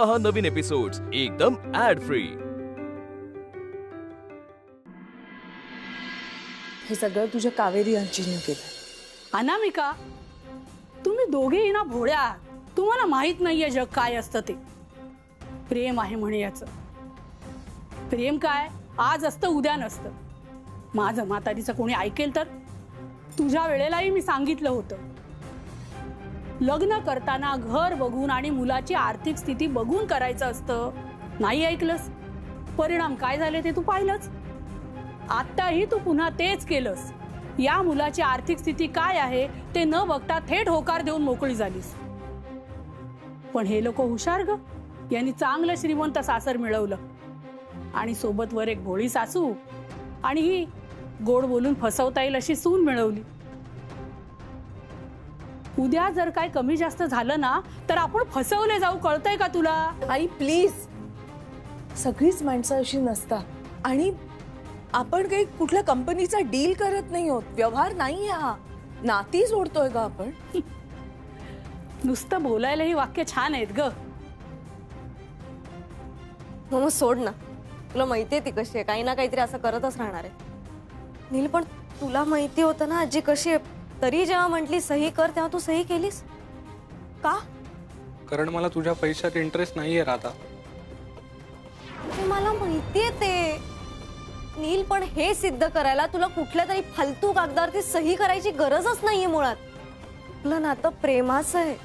पहा नवीन एपिसोड्स एकदम add free. हे सगळं तुझ्या कावेरी आजीने केलं। अनामिका, तुम्ही दोघेही ना भोळ्या आहात। तुम्हाला माहित नाहीये जग काय असतं ते। प्रेम आहे म्हणे याचं। प्रेम काय आज असतं उद्या नसतं। माझं म्हातारीचं कोणी ऐकेल तर? तुझ्या वेळेलाही मी सांगितलं होतं, लग्न करताना घर बघून आणि मुलाची आर्थिक स्थिती बघून करायचं असतं। नाही ऐकलंस, परिणाम काय झाले ते तू पाहिलंच। आत्ताही तू पुन्हा तेच केलंस। या मुलाची आर्थिक स्थिती काय आहे ते न बघता थेट होकार देऊन मोकळी झालीस। पण हे लोक हुशार ग, यांनी चांगलं श्रीमंत सासर मिळवलं आणि सोबत वर एक भोळी सासू आणि ही गोड बोलून फसवता येईल अशी सून मिळवली। उद्या जर काय कमी जास्त झालं ना तर आपण फसवले जाऊ, कळतंय का तुला? आई प्लीज, सगळीच माणसं अशी नसतात आणि आपण काही कुठल्या कंपनीचा डील करत नाही आहोत। व्यवहार नाही हा, नाती जोडतोय ग आपण। नुसतं बोलायला ही वाक्य छान आहेत ग। मग सोड ना, तुला माहितीये ती कशी आहे, काही ना काहीतरी असं करतच राहणार आहे। नील, पण तुला माहिती होतं ना आजी कशी आहे, तरी जेव्हा म्हटली सही कर तेव्हा तू सही केलीस का? कारण मला तुझ्या पैशात इंटरेस्ट नाहीये राधा। मला माहितीये ते नील, पण हे सिद्ध करायला तुला कुठल्या तरी फालतू कागदावरती सही करायची गरजच नाहीये। मुळात तुला नातं प्रेमाचं आहे,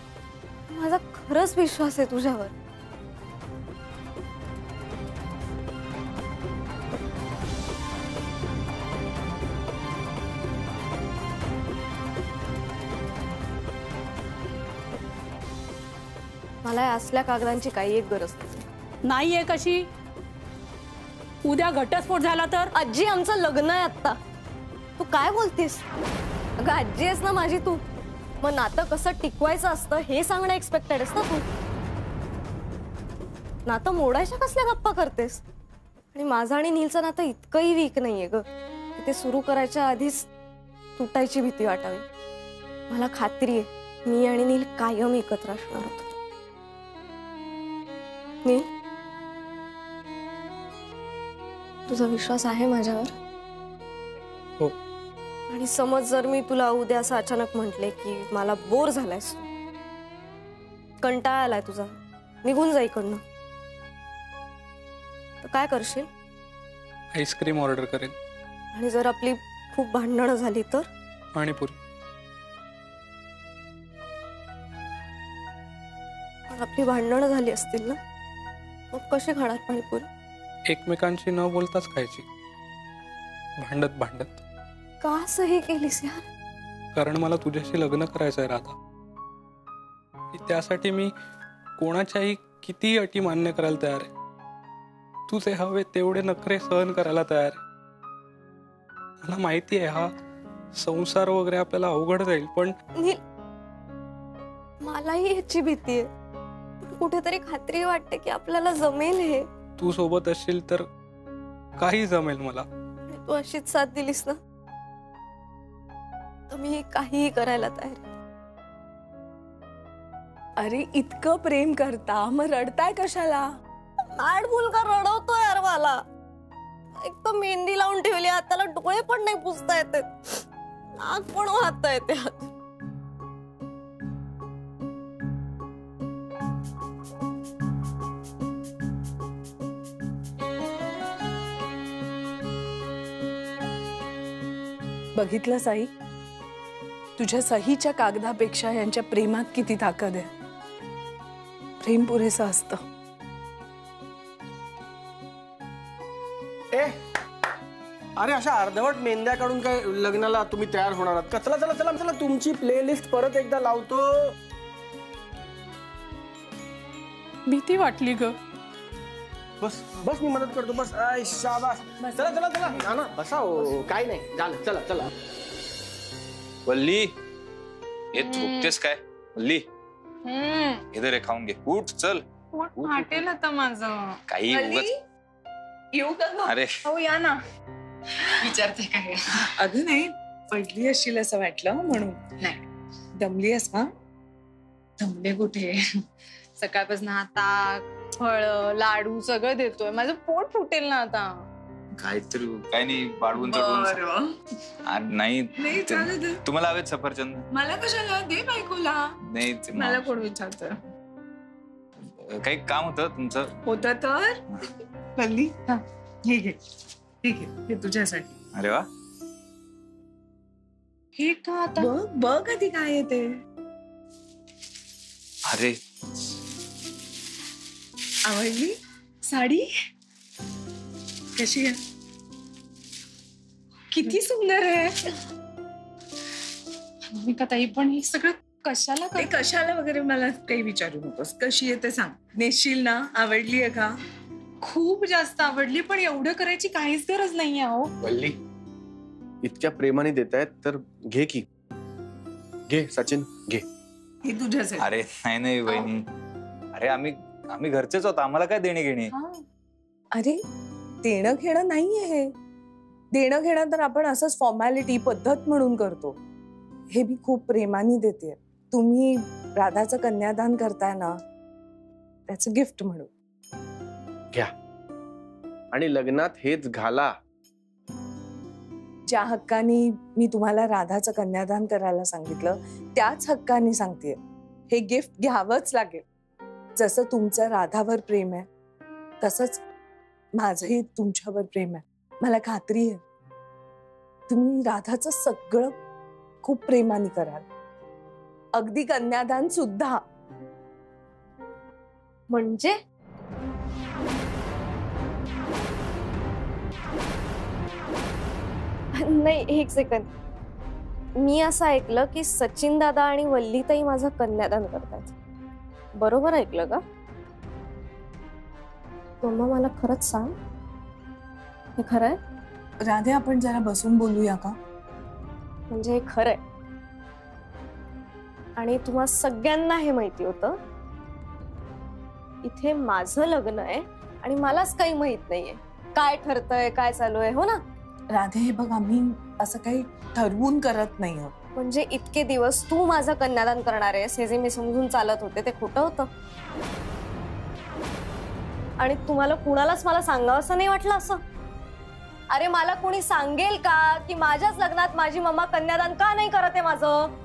माझा खरंच विश्वास आहे तुझ्यावर। मला असल्या कागदांची काही एक गरज नाहीये। कशी? उद्या घटस्फोट झाला तर? आजी, आमचं लग्न आहे आता। तू काय बोलतेस? अगं आजी आहेस ना माझी तू, मग नातं कसं टिकवायचं असतं हे सांगणं एक्सपेक्टेड आहेस ना तू। नातं मोडायच्या कसल्या गप्पा करतेस? आणि माझं आणि नीलचं नातं इतकंही वीक नाहीये ग, ते सुरू करायच्या आधीच तुटायची भीती वाटावी। मला खात्री आहे मी आणि नील कायम एकत्र असणार आहोत। नील, तुझा विश्वास आहे माझ्यावर? हो। आणि समज जर मी तुला उद्या असं अचानक म्हटले की मला बोर झालायस, कंटाळा आलाय तुझा, निघून जा इकडनं, तर काय करशील? आईस्क्रीम ऑर्डर करेन। आणि जर आपली खूप भांडणं झाली तर? पाणीपुरी। आपली भांडणं झाली असतील ना, मग कशी खाणार पाणीपुरी? एकमेकांशी न बोलताच खायची, भांडत भांडत। का सही केलीस यार? कारण मला तुझ्याशी लग्न करायचंय राधा। त्यासाठी मी कोणाच्याही किती अटी मान्य करायला तयार आहे। तुझे हवे तेवढे नखरे सहन करायला तयार आहे। मला माहिती आहे हा संसार वगैरे आपल्याला अवघड जाईल, पण मलाही याची भीती आहे। कुठेतरी खात्री वाटते की आपल्याला जमेल हे। तू सोबत असशील तर काही जमेल मला। तू अशीच साथ दिलीस ना तर मी काहीही करायला तयार आहे। अरे इतकं प्रेम करता मग रडताय कशाला? मॅड मुलगा रडवतो यार मला। एक तर मेहंदी लावून ठेवली, त्याला डोळे पण नाही पुसता येते, नाक पण वाहता येते। बघितलं साई, तुझ्या सहीच्या कागदापेक्षा यांच्या प्रेमात किती ताकद आहे। प्रेम पुरेसं असतं। अरे अशा अर्धवट मेंद्या काढून काय लग्नाला तुम्ही तयार होणार आहात का? चला चला चला चला, तुमची प्लेलिस्ट परत एकदा लावतो। भीती वाटली ग। बस बस, मी मदत करतो। बस, आय शाबास। चला चला चला ना ना, बसा हो, काय नाही झालं। चला चला। वल्ली, हे थुकतेस काय? वल्ली, इधर हे खाऊन घे। उठ, चल। फाटेल आता माझं। काही उगाच येऊ का गं? अरे हो या ना। विचारते काय? अगं नाही, पडली असशील असं वाटलं म्हणून। नाही, दमली आहेस का? दमले कुठे, सकाळपासून हा ताक फळ लाडू सगळं देतोय. माझं पोट फुटेल ना आता. काहीतरी काय नाही बाळवून चढवून. नाही तुम्हाला हवेत सफरचंद? मला कशाला, दे बायकोला. नाही मला कोण विचारतं? काही काम होतं तुमचं? होतं तर वल्ली, हे घे, ठीक आहे, हे तुझ्यासाठी. अरे वा. हे का आता? बघ आधी काय येते. अरे आवडली साडी? कशी आहे? किती सुंदर आहे. भूमिका ताई, पण हे सगळं कशाला ते कशाला वगैरे मला काही विचारू नकोस. कशी आहे ते सांग. नेसशील ना? आवडली आहे का? खूप जास्त आवडली, पण एवढं करायची काहीच गरज नाहीये. हो वल्ली, इतक्या प्रेमाने देतायत तर घे की. घे सचिन, घे. हे तुझ्यासाठी. अरे नाही वहिनी, अरे आम्ही घरचेच आहोत, आम्हाला काय देणे घेणे. अरे देणं घेणं नाहीये हे. देणं घेणं तर आपण असंच फॉर्मॅलिटी पद्धत म्हणून करतो. हे मी खूप प्रेमाने देते. तुम्ही राधाचं कन्यादान करताय ना, त्याचं गिफ्ट म्हणून घ्या आणि लग्नात हेच घाला. ज्या हक्कानी मी तुम्हाला राधाचं कन्यादान करायला सांगितलं त्याच हक्कानी सांगतेय, हे गिफ्ट घ्यावंच लागेल. जसं तुमचं राधावर प्रेम आहे तसंच माझंही तुमच्यावर प्रेम आहे. मला खात्री आहे तुम्ही राधाचं सगळं खूप प्रेमाने कराल, अगदी कन्यादान सुद्धा. म्हणजे नाही, एक सेकंद. मी असं ऐकलं की सचिन दादा आणि वल्लीताई माझं कन्यादान करतायत. बरोबर ऐकलं का? मम्मा मला खरंच सांग, हे खरं आहे? राधे, आपण जरा बसून बोलूया का? म्हणजे हे खरंय आणि तुम्हा सगळ्यांना हे माहिती होतं इथे माझं लग्न आहे आणि मलाच काही माहित नाहीये काय ठरतंय, काय चालू आहे, हो ना? राधे, हे बघ, आम्ही असं काही ठरवून करत नाही आहोत. म्हणजे इतके दिवस तू माझं कन्यादान करणार आहेस हे जे मी समजून चालत होते ते खोटं होतं आणि तुम्हाला कुणालाच मला सांगावं असं नाही वाटलं असं? अरे मला कोणी सांगेल का की माझ्याच लग्नात माझी मम्मा कन्यादान का नाही करत आहे माझं?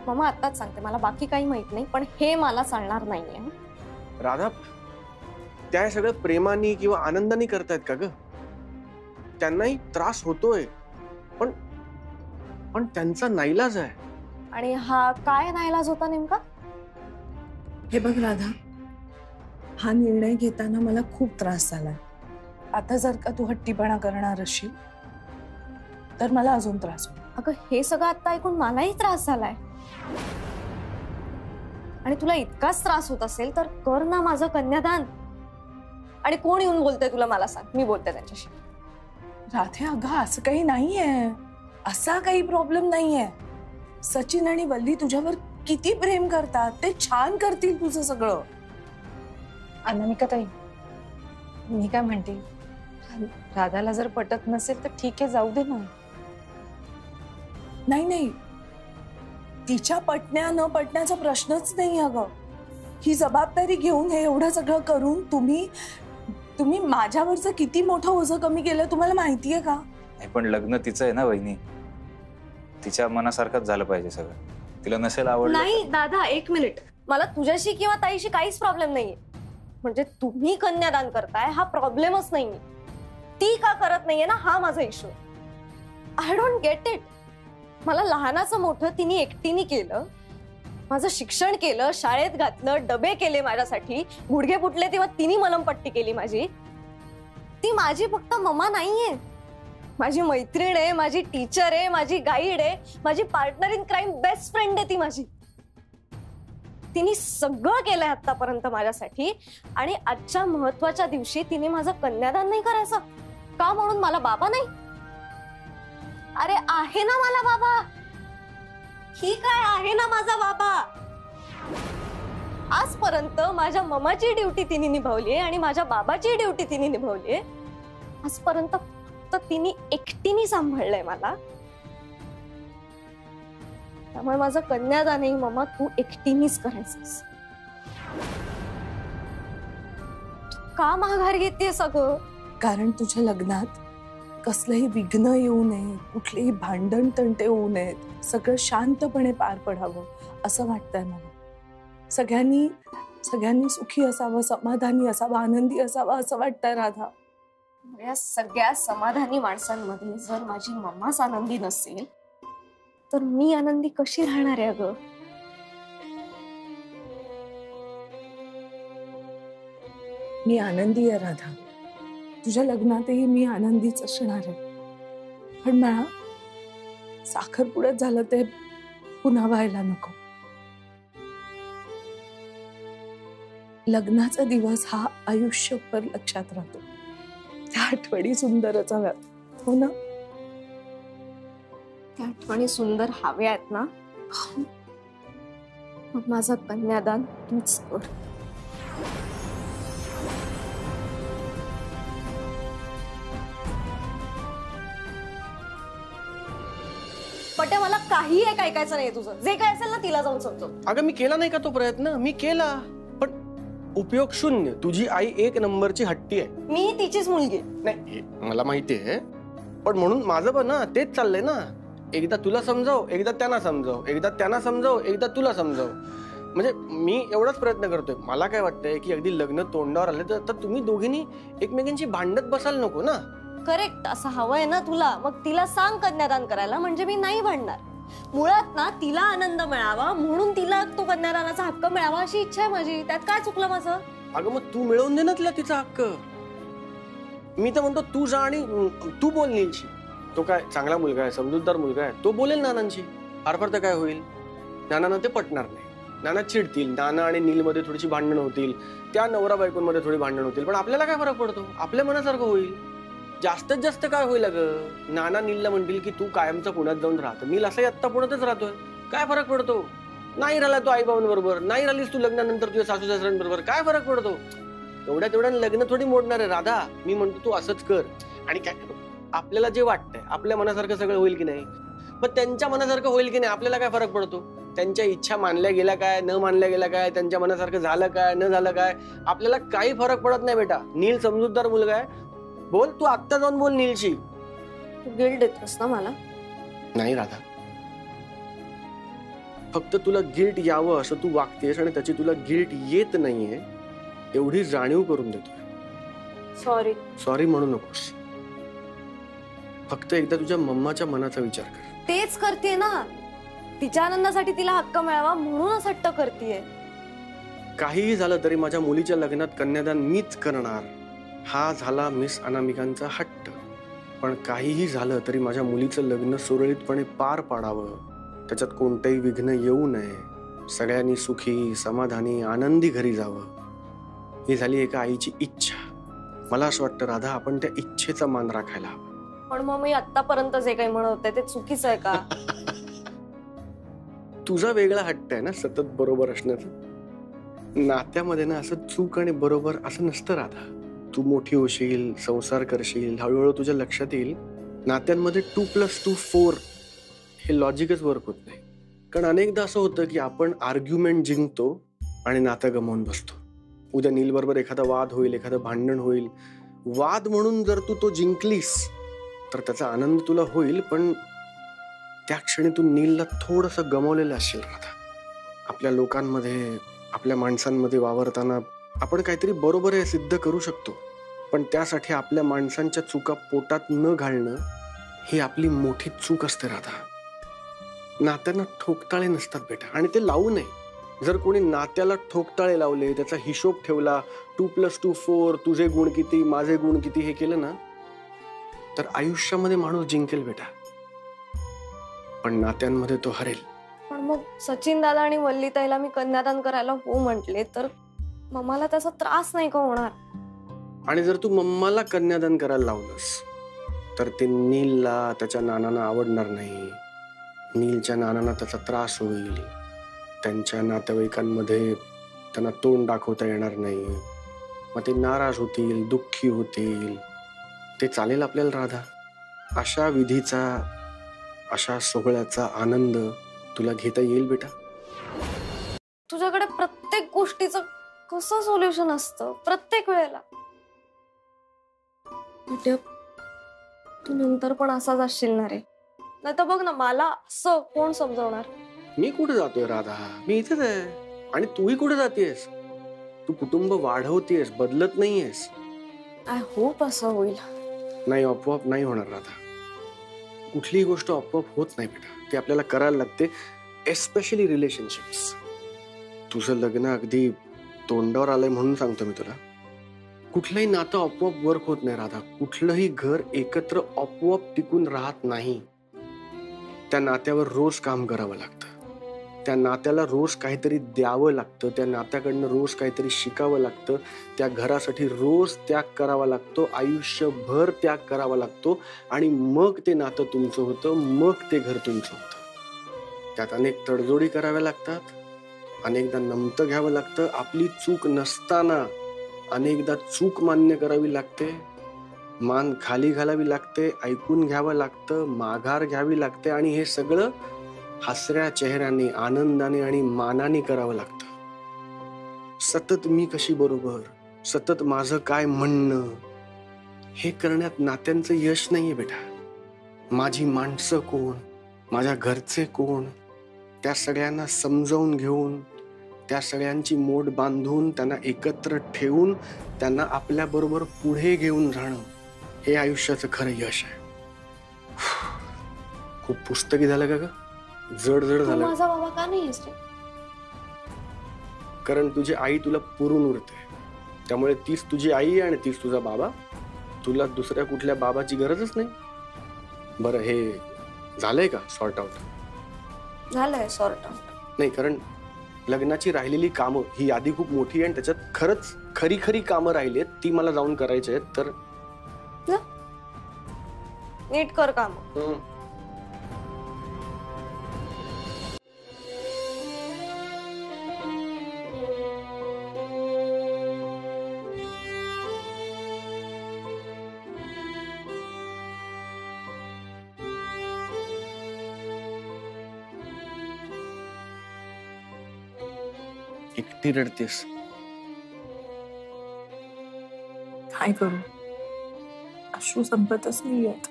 मम्मा आत्ताच सांगते, मला बाकी काही माहित नाही, पण हे मला चालणार नाहीये. राधा, त्या सगळं प्रेमाने किंवा आनंदाने करतायत का ग? त्यांनाही त्रास होतोय, पण त्यांचा नाईलाज आहे. आणि हा काय नाईलाज होता नेमका? हे बघ राधा, हा निर्णय घेताना मला खूप त्रास झालाय. आता जर का तू हट्टीपणा करणार असशील तर मला अजून त्रास होईल. अगं हे सगळं आता ऐकून मलाही त्रास झालाय आणि तुला इतकाच त्रास होत असेल तर कर ना माझं कन्यादान. आणि कोण येऊन बोलतंय तुला मला सांग, मी बोलते त्यांच्याशी. राधे अगं असं काही नाहीये, असा काही प्रॉब्लेम नाहीये. सचिन आणि वल्ली तुझ्यावर किती प्रेम करतात, ते छान करतील तुझं सगळं. अनामिका ताई, मी काय म्हणते, राधाला जर पटत नसेल तर ठीक आहे, जाऊ दे ना. नाही, तिच्या पटण्या न पटण्याचा प्रश्नच नाही. अगं ही जबाबदारी घेऊन हे एवढं सगळं करून तुम्ही माझ्यावरचं किती मोठं ओझं कमी केलं तुम्हाला माहितीये का? नाही, पण लग्न तिचं आहे ना वहिनी, तिच्या मनासारखंच झालं पाहिजे सगळं. तिला नसेल आवडलं. नाही दादा, एक मिनिट. मला तुझ्याशी किंवा ताईशी काहीच प्रॉब्लेम नाहीये. म्हणजे तुम्ही कन्यादान करताय हा प्रॉब्लेमच नाहीये, ती का करत नाहीये ना हा माझा issue. I don't get it. मला लहानाचं मोठं तिने एकटीने केलं, माझं शिक्षण केलं, शाळेत घातलं, डबे केले माझ्यासाठी, गुडघे फुटले तेव्हा तिने मलमपट्टी केली माझी. ती माझी फक्त मम्मा नाहीये, माझी मैत्रीण आहे, माझी टीचर आहे, माझी गाईड आहे, माझी partner in crime, best friend आहे ती माझी. तिने सगळं केलंय आतापर्यंत माझ्यासाठी आणि आजच्या महत्वाच्या दिवशी तिने माझं कन्यादान नाही करायचं का म्हणून मला बाबा नाही? अरे आहे ना मला बाबा, ठीक आहे, आहे ना माझा बाबा. आजपर्यंत माझ्या मम्माची ड्युटी तिने निभावली आहे आणि माझ्या बाबाची ड्युटी तिने निभावली आहे. आजपर्यंत फक्त तिने एकटीने सांभाळलंय मला. त्यामुळे माझं कन्यादानही मम्मा तू एकटीनेच करायचंस. का माघार घेते सगळं? कारण तुझ्या लग्नात कसलंही विघ्न येऊ नये, कुठलेही भांडण तंटे होऊ नयेत, सगळं शांतपणे पार पडावं असं वाटतंय मला. सगळ्यांनी सुखी असावं, समाधानी असावं, आनंदी असावं असं वाटतंय राधा. या सगळ्या समाधानी माणसांमध्ये जर माझी मम्माच आनंदी नसेल तर मी आनंदी कशी राहणार आहे अगं? मी आनंदी आहे राधा, तुझ्या लग्नातही मी आनंदीच असणार आहे. पण मला साखरपुड्यात झालं ते पुन्हा व्हायला नको. लग्नाचा दिवस हा आयुष्यभर लक्षात राहतो, त्या आठवणी सुंदरच हव्यात, हो ना? त्या आठवणी सुंदर हव्या आहेत ना? मग माझं कन्यादान तूच कर. पटे, मला काही एक ऐकायचं नाही तुझं. जे काय असेल ना तिला जाऊन समजव. अगं मी केला नाही का तो प्रयत्न? मी केला, पण उपयोग शून्य. तुझी आई एक नंबरची हट्टी आहे. मी तिचीच मुलगी नाही, मला माहिती आहे, पण म्हणून माझं पण ना तेच चाललंय ना. एकदा तुला समजाव, एकदा त्यांना समजाव, एकदा त्यांना समजाव, एकदा तुला समजाव. म्हणजे मी एवढाच प्रयत्न करतोय. मला काय वाटतंय की अगदी लग्न तोंडावर आले तर तुम्ही दोघींनी एकमेकांशी भांडत बसायला नको ना. करेक्ट, असं हवंय ना तुला. मग तिला सांग कन्यादान करायला, म्हणजे मी नाही भांडणार. मुळात ना तिला आनंद मिळावा म्हणून तिला तो कन्यादानाचा हक्क मिळावा अशी इच्छा आहे माझी. त्यात काय चुकलं माझं? अगं मग तू मिळवून दे ना तिला तिचा हक्क. मी तर म्हणतो तू जा आणि तू बोल नीलशी. तो काय चांगला मुलगा आहे, समजूतदार मुलगा आहे, तो बोलेल नानांशी. फार फार तर काय होईल, नानांना ते पटणार नाही. नाना चिडतील, नाना आणि नील मध्ये थोडीशी भांडण होतील, त्या नवरा बायकोंमध्ये थोडी भांडण होतील, पण आपल्याला काय फरक पडतो? आपल्या मनासारखं होईल. जास्तीत जास्त काय होईल अगं? नाना नीलला म्हणतील की तू कायमचं पुण्यात जाऊन राहतो. नील असंही आत्ता पुण्यातच राहतोय, काय फरक पडतो? नाही राहिला तो आई बाबांबरोबर, नाही राहिलीस तू लग्नानंतर तुझ्या सासू सासऱ्यांबरोबर, काय फरक पडतो? तेवढ्या लग्न थोडी मोडणार आहे राधा. मी म्हणतो तू असंच कर. आणि काय आपल्याला जे वाटतंय आपल्या मनासारखं सगळं होईल की नाही, पण त्यांच्या मनासारखं होईल की नाही आपल्याला काय फरक पडतो? त्यांच्या इच्छा मानल्या गेल्या काय, न मानल्या गेल्या काय, त्यांच्या मनासारखं झालं काय, न झालं काय, आपल्याला काही फरक पडत नाही बेटा. नील समजूतदार मुलगा आहे. बोल, तू आत्ता जाऊन बोल नीलशी. तू गिल्ट देतोस ना मला? नाही राधा, फक्त तुला गिल्ट यावं असं तू वागतेस आणि त्याची तुला गिल्ट येत नाहीये एवढी जाणीव करून देतोय. सॉरी म्हणू नकोस. फक्त एकदा तुझ्या मम्माच्या मनाचा विचार कर. तेच करते ना, तिच्या आनंदासाठी तिला हक्क मिळावा म्हणूनच हट्ट करतेय. काहीही झालं तरी माझ्या मुलीच्या लग्नात कन्यादान मीच करणार, हा झाला मिस अनामिकांचा हट्ट. पण काहीही झालं तरी माझ्या मुलीचं लग्न सुरळीतपणे पार पाडावं, त्याच्यात कोणतंही विघ्न येऊ नये, सगळ्यांनी सुखी समाधानी आनंदी घरी जावं, ही झाली एका आईची इच्छा. मला असं वाटतं राधा, आपण त्या इच्छेचा मान राखायला हवा. पण मग मी आतापर्यंत जे काही म्हणत होते ते चुकीचं आहे का? तुझा वेगळा हट्ट आहे ना सतत बरोबर असण्याचं. नात्यामध्ये ना असं चूक आणि बरोबर असं नसतं राधा. तू मोठी होशील, संसार करशील, हळूहळू तुझ्या लक्षात येईल नात्यांमध्ये 2+2=4 हे लॉजिकच वर्क होत नाही. कारण अनेकदा असं होतं की आपण आर्ग्युमेंट जिंकतो आणि नातं गमावून बसतो. उद्या नील बरोबर एखादा वाद होईल, एखादं भांडण होईल. वाद म्हणून जर तू तो जिंकलीस तर त्याचा आनंद तुला होईल, पण त्या क्षणी तू नीलला थोडंसं गमावलेलं असशील राधा. आपल्या लोकांमध्ये, आपल्या माणसांमध्ये वावरताना आपण काहीतरी बरोबर आहे सिद्ध करू शकतो, पण त्यासाठी आपल्या माणसांच्या चुका पोटात न घालणं ही आपली मोठी चूक असते राधा. नात्यांना ठोकताळे नसतात बेटा, आणि ते लावू नये. जर कोणी नात्याला ठोकताळे लावले, त्याचा हिशोब ठेवला, 2+2=4, तुझे गुण किती, माझे गुण किती, हे केलं ना तर आयुष्यामध्ये माणूस जिंकेल बेटा, पण नात्यांमध्ये तो हरेल. पण मग सचिन दादा आणि वल्लीताईला मी कन्यादान करायला हो म्हटले तर मम्माला त्याचा त्रास नाही का होणार? आणि जर तू मम्माला कन्यादान करायला लावलंस तर ते नीलला, त्याच्या नानांना आवडणार नाही. नीलच्या नानांना त्याचा त्रास होईल, त्यांच्या नातेवाईकांमध्ये त्यांना तोंड दाखवता येणार नाही, मग ते नाराज होतील, दुःखी होतील. ते चालेल आपल्याला राधा? अशा विधीचा, अशा सोहळ्याचा आनंद तुला घेता येईल बेटा? तुझ्याकडे प्रत्येक गोष्टीचं कसं सोल्युशन असतं प्रत्येक वेळेला? पट्या, तू नंतर पण असाच असशील ना रे. नाही तर बघ ना, मला असं कोण समजवणार. मी कुठे जातोय राधा, मी इथेच आहे. आणि तूही कुठे जातेस? तू कुटुंब वाढवतेस, बदलत नाहीयेस. आय होप असं होईल. नाही, आपोआप नाही होणार राधा. कुठलीही गोष्ट आपोआप होत नाही बेटा, ते आपल्याला करायला लागते. Especially relationships. तुझं लग्न अगदी तोंडावर आलंय म्हणून सांगतो मी तुला. कुठलंही नातं आपोआप वर्क होत नाही राधा. कुठलंही घर एकत्र आपोआप टिकून राहत नाही. त्या नात्यावर रोज काम करावं लागतं. त्या नात्याला रोज काहीतरी द्यावं लागतं. त्या नात्याकडनं रोज काहीतरी शिकावं लागतं. त्या घरासाठी रोज त्याग करावा लागतो. आयुष्यभर त्याग करावा लागतो. आणि मग ते नातं तुमचं होतं, मग ते घर तुमचं होतं. त्यात अनेक तडजोडी कराव्या लागतात. अनेकदा नमतं घ्यावं लागतं. आपली चूक नसताना अनेकदा चूक मान्य करावी लागते. मान खाली घालावी लागते. ऐकून घ्यावं लागतं. माघार घ्यावी लागते. आणि हे सगळं हसऱ्या चेहऱ्याने, आनंदाने आणि मानाने करावं लागतं. सतत मी कशी बरोबर, सतत माझं काय म्हणणं, हे करण्यात नात्यांचं यश नाहीये बेटा. माझी माणसं कोण, माझ्या घरचे कोण, त्या सगळ्यांना समजावून घेऊन, त्या सगळ्यांची मोड बांधून, त्यांना एकत्र ठेवून, त्यांना आपल्या बरोबर पुढे घेऊन जाणं, हे आयुष्याचं खरं यश आहे. खूप पुस्तकी झालं का ग? जड जड झालं. माझा बाबा का नाही आहेस रे? कारण तुझी आई तुला पुरून उरते. त्यामुळे तीच तुझी आई आणि तीच तुझा बाबा. तुला दुसऱ्या कुठल्या बाबाची गरजच नाही. बरं, हे झालंय का सॉर्ट आउट? झालंय सॉर्ट आउट. नाही, कारण लग्नाची राहिलेली कामं ही यादी खूप मोठी आहे आणि त्याच्यात खरंच खरी खरी कामं राहिलीत, ती मला जाऊन करायची आहेत. तर नीट कर काम. एकटी रडतेस. काय करू, अश्रू संपतच नाहीयेत.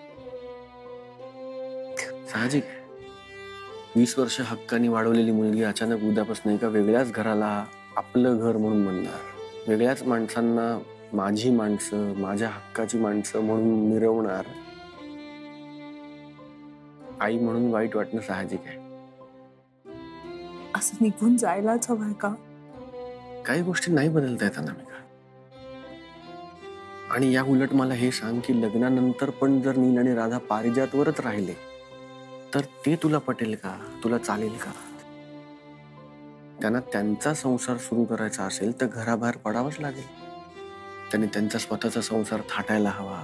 साहजिक. 20 वर्ष हक्कानी वाढवलेली मुलगी अचानक उद्यापासून एका वेगळ्याच घराला आपलं घर म्हणून म्हणणार. वेगळ्याच माणसांना माझी माणसं, माझ्या हक्काची माणसं म्हणून मिरवणार. आई म्हणून वाईट वाटणं साहजिक आहे. असं निघून जायलाच हवंय का? काही गोष्टी नाही बदलता येत अनामिका. आणि या उलट मला हे सांग की लग्नानंतर पण जर नील आणि राधा पारिजातवरच राहिले तर ते तुला पटेल का? तुला चालेल का? त्यांना त्यांचा संसार सुरू करायचा असेल तर घराबाहेर पडावंच लागेल. त्यांनी त्यांचा स्वतःचा संसार थाटायला हवा,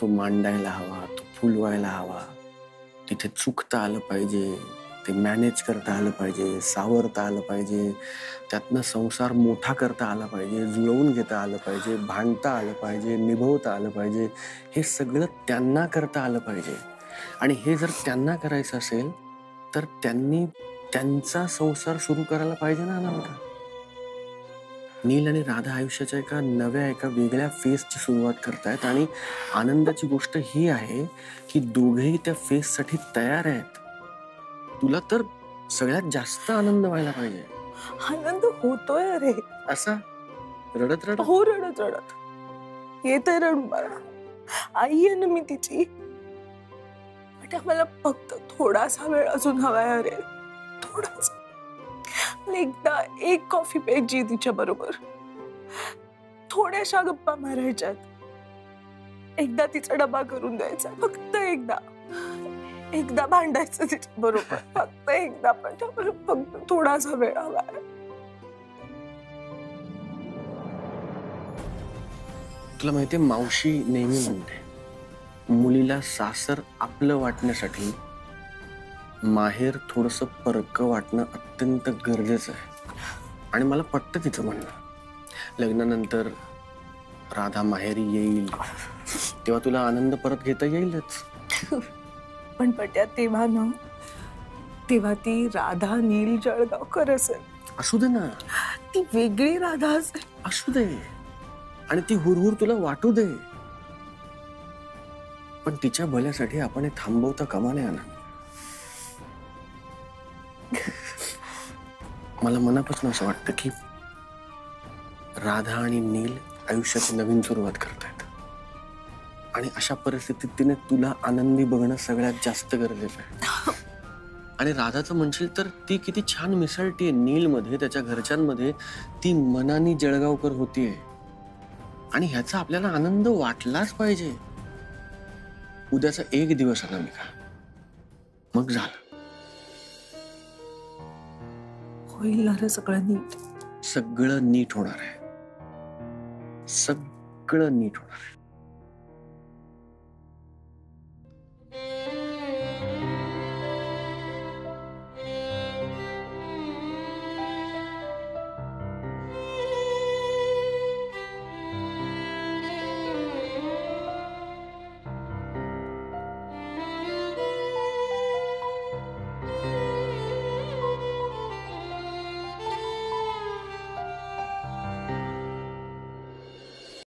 तो मांडायला हवा, तो फुलवायला हवा. तिथे चुकता आलं पाहिजे, ते मॅनेज करता आलं पाहिजे, सावरता आलं पाहिजे, त्यातनं संसार मोठा करता आला पाहिजे, जुळवून घेता आलं पाहिजे, भांडता आलं पाहिजे, निभवता आलं पाहिजे. हे सगळं त्यांना करता आलं पाहिजे. आणि हे जर त्यांना करायचं असेल तर त्यांनी त्यांचा संसार सुरू करायला पाहिजे ना अनामिका. नील आणि राधा आयुष्याच्या एका वेगळ्या फेजची सुरुवात करतायत. आणि आनंदाची गोष्ट ही आहे की दोघेही त्या फेजसाठी तयार आहेत. तुला तर सगळ्यात जास्त आनंद व्हायला पाहिजे. आनंद होतोय अरे. असा रडत रडत? हो, रडत रडत येतंय रडून मला. आई आहे ना मी तिची. मला फक्त थोडासा वेळ अजून हवाय अरे, थोडासा. एकदा एक कॉफी प्यायची तिच्या बरोबर, थोड्याशा गप्पा मारायच्यात, एकदा तिचा डबा करून द्यायचा, फक्त एकदा भांडायचं तिच्या बरोबर, फक्त एकदा. पण फक्त थोडासा वेळ हवाय. तुला माहितीये मावशी नेहमी म्हणते मुलीला सासर आपलं वाटण्यासाठी माहेर थोडंसं परकं वाटणं अत्यंत गरजेचं आहे. आणि मला पटतं तिचं म्हणणं. लग्नानंतर राधा माहेरी येईल तेव्हा तुला आनंद परत घेता येईलच. पण पट्या तेव्हा ती राधा नील जळगावकर असेल. असू दे ना, ती वेगळी राधा असेल. असू दे. आणि ती हुरहुर तुला वाटू दे. पण तिच्या भल्यासाठी आपण हे थांबवता कामा नये ना. मला मनापासून असं वाटतं की राधा आणि नील आयुष्याची नवीन सुरुवात करतायत आणि अशा परिस्थितीत तिने तुला आनंदी बघणं सगळ्यात जास्त गरजेचं आहे. आणि राधाचं म्हणशील तर ती किती छान मिसळतीये नील मध्ये, त्याच्या घरच्यांमध्ये. ती मनानी जळगावकर होतीये आणि ह्याचा आपल्याला आनंद वाटलाच पाहिजे. उद्याचा एक दिवस अनामिका, मग झालं. होईल ना रे सगळं नीट. सगळं नीट होणार आहे, सगळं नीट होणार आहे.